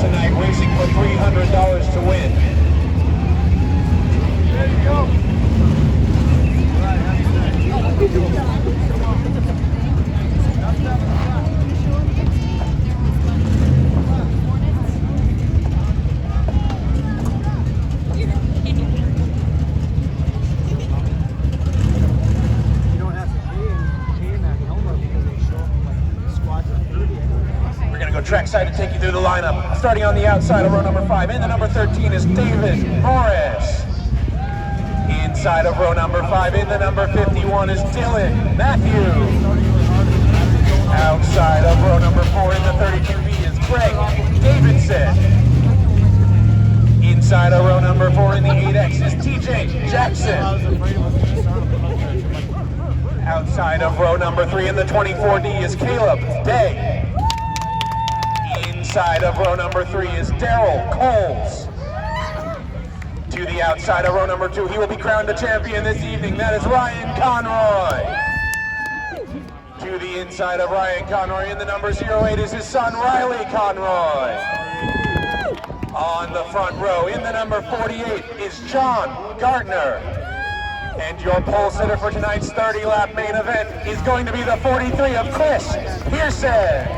tonight, racing for $300 to win. There you go. Trackside to take you through the lineup. Starting on the outside of row number 5, in the number 13 is David Morris. Inside of row number 5, in the number 51 is Dylan Matthew. Outside of row number 4, in the 32B is Greg Davidson. Inside of row number 4, in the 8X is TJ Jackson. Outside of row number 3, in the 24D is Caleb Day. Inside of row number 3 is Daryl Coles. To the outside of row number 2, he will be crowned the champion this evening. That is Ryan Conroy. To the inside of Ryan Conroy, in the number 08 is his son Riley Conroy. On the front row, in the number 48 is John Gardner. And your pole sitter for tonight's 30-lap main event is going to be the 43 of Chris Pearson.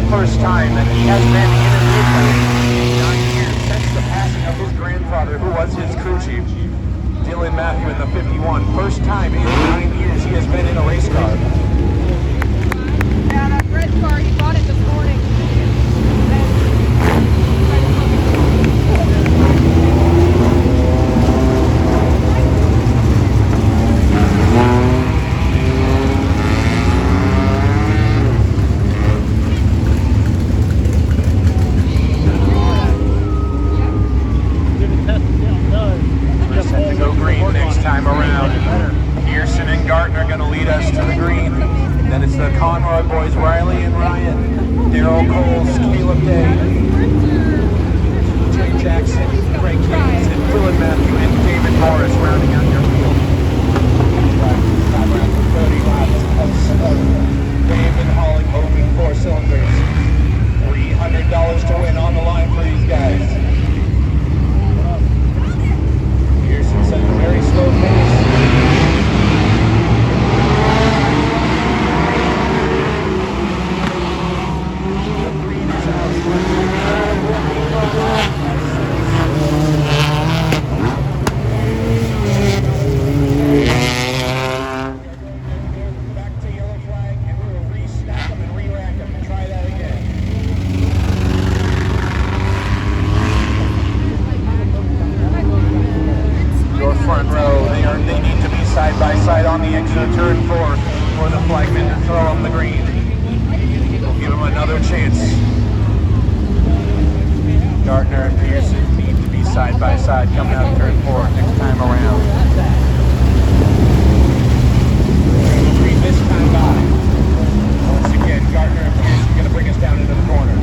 First time that he has been in a vehicle in 9 years since the passing of his grandfather, who was his crew chief, Dylan Matthew in the 51. First time in 9 years he has been in a race car. Yeah, that red car, he bought it this morning. Boys Riley and Ryan, Daryl Coles, Caleb Day, Jay Jackson, Greg Davidson, Dylan Matthew, and David Morris rounding out your field. 30 laps of David hauling open 4 cylinders. $300 to win on the line for these guys. Pearson set a very slow pace. Side on the exit of turn 4 for the flagman to throw up the green. We'll give him another chance. Gardner and Pearson need to be side by side coming out of turn 4 next time around. Green this time by. Once again, Gardner and Pearson going to bring us down into the corner.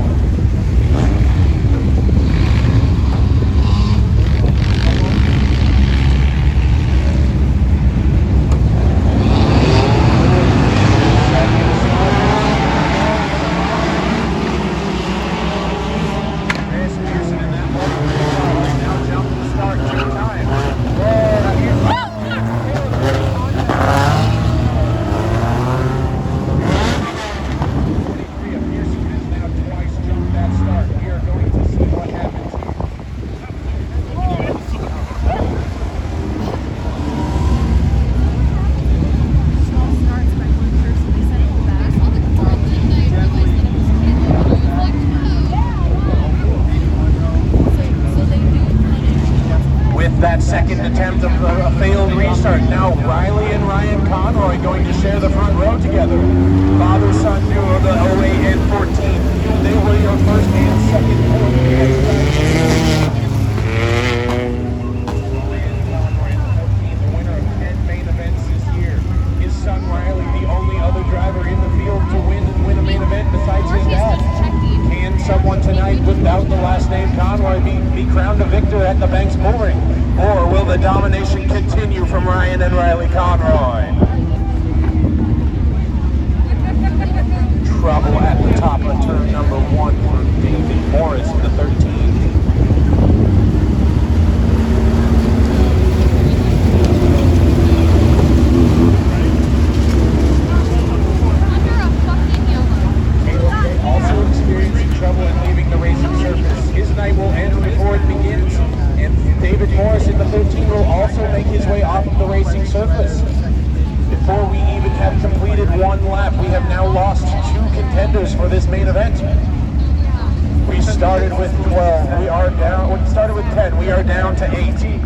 Twice second attempt of a failed restart. Now Riley and Ryan Conroy going to share the front row together. Father-son duo, the 08 and 14. They were your first and second point. The winner of 10 main events this year. His son Riley, the only other driver in the field to win a main event besides his dad. Can someone tonight without the last name Conroy be crowned a victor at the Banks Bullring? Or will the domination continue from Ryan and Riley Conroy? Trouble at the top of turn number 1 for David Morris in the 13. Morris in the 13 will also make his way off of the racing surface. Before we even have completed one lap, we have now lost 2 contenders for this main event. We started with 12, we started with 10, we are down to 8.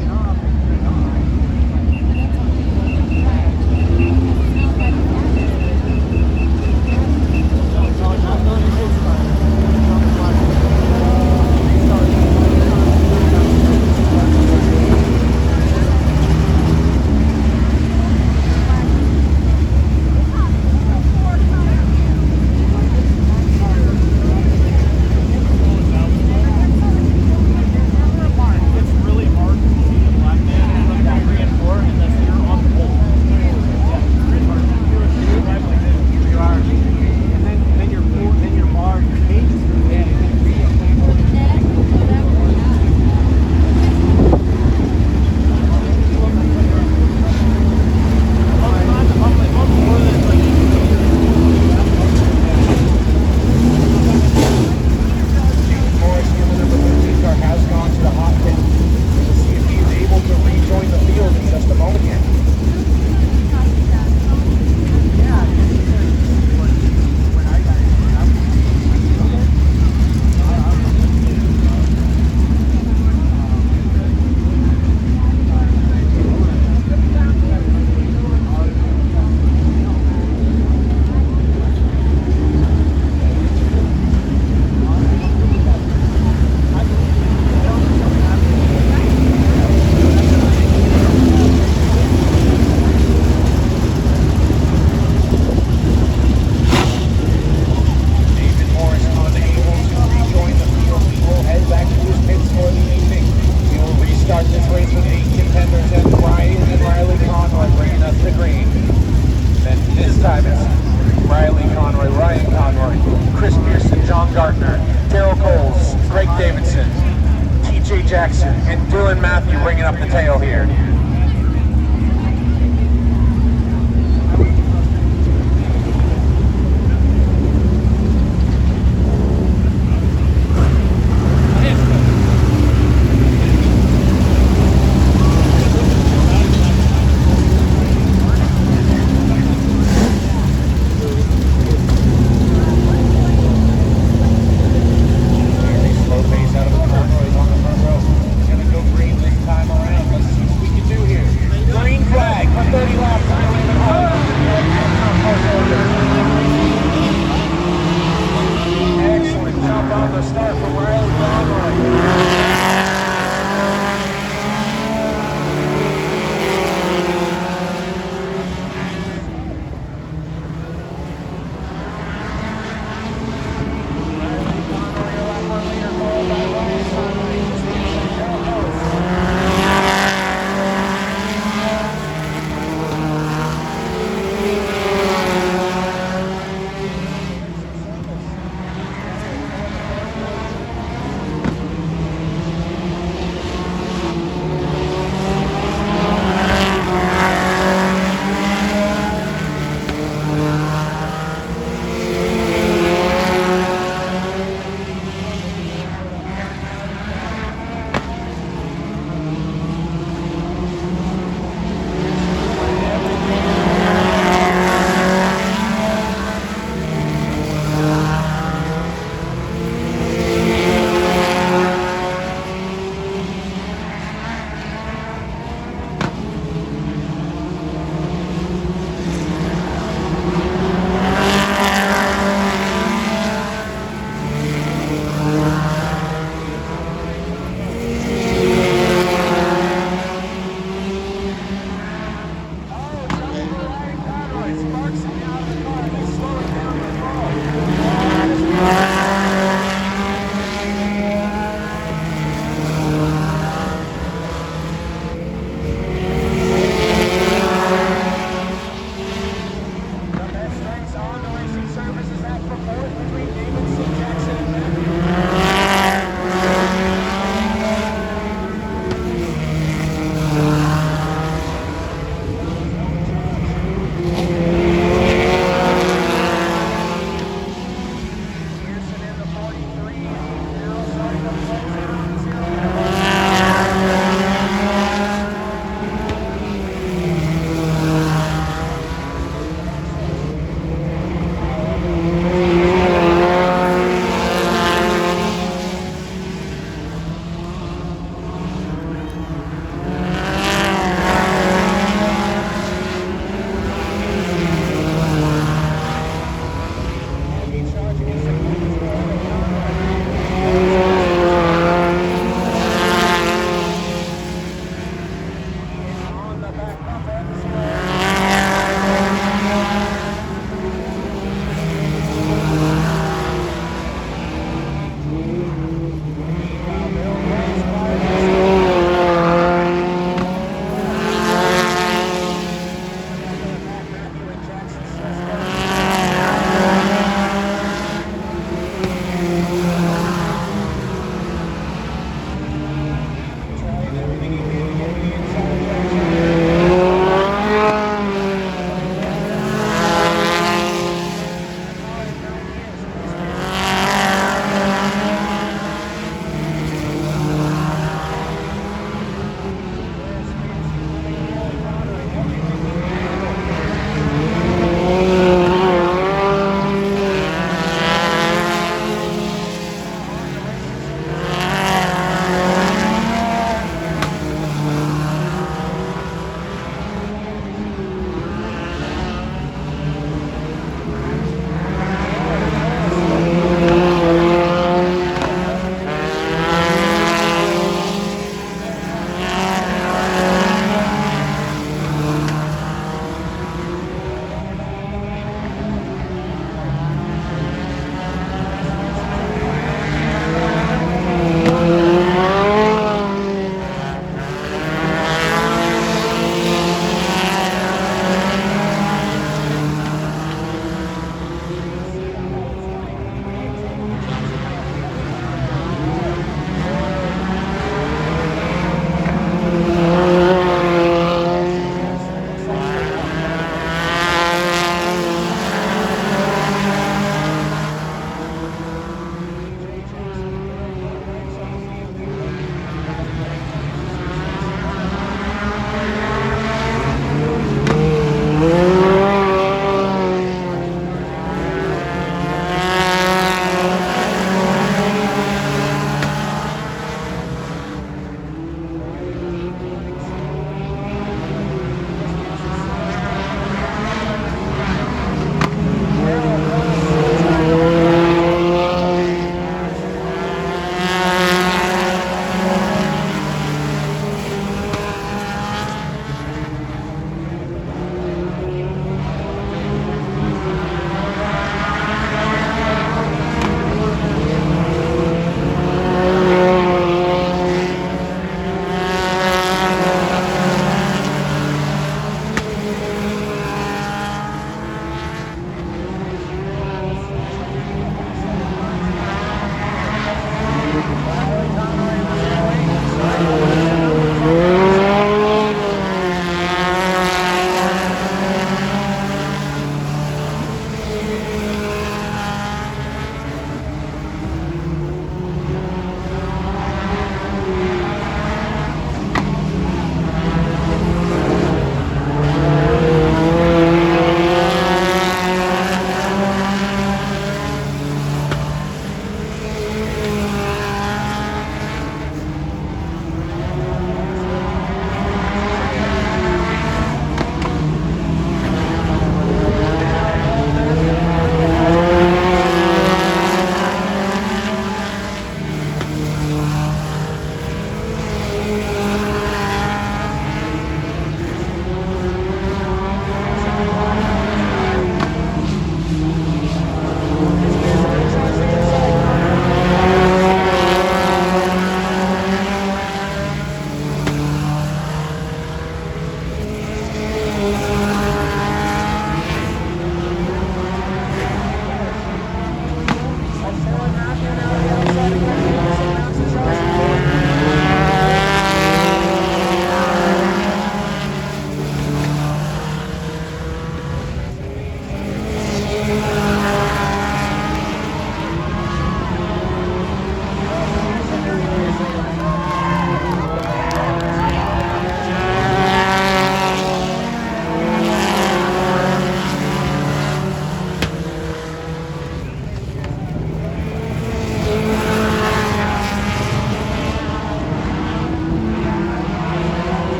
Jackson and Dylan Matthew bringing up the tail here.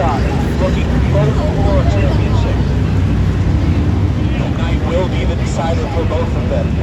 side, looking both for a championship. Tonight will be the decider for both of them.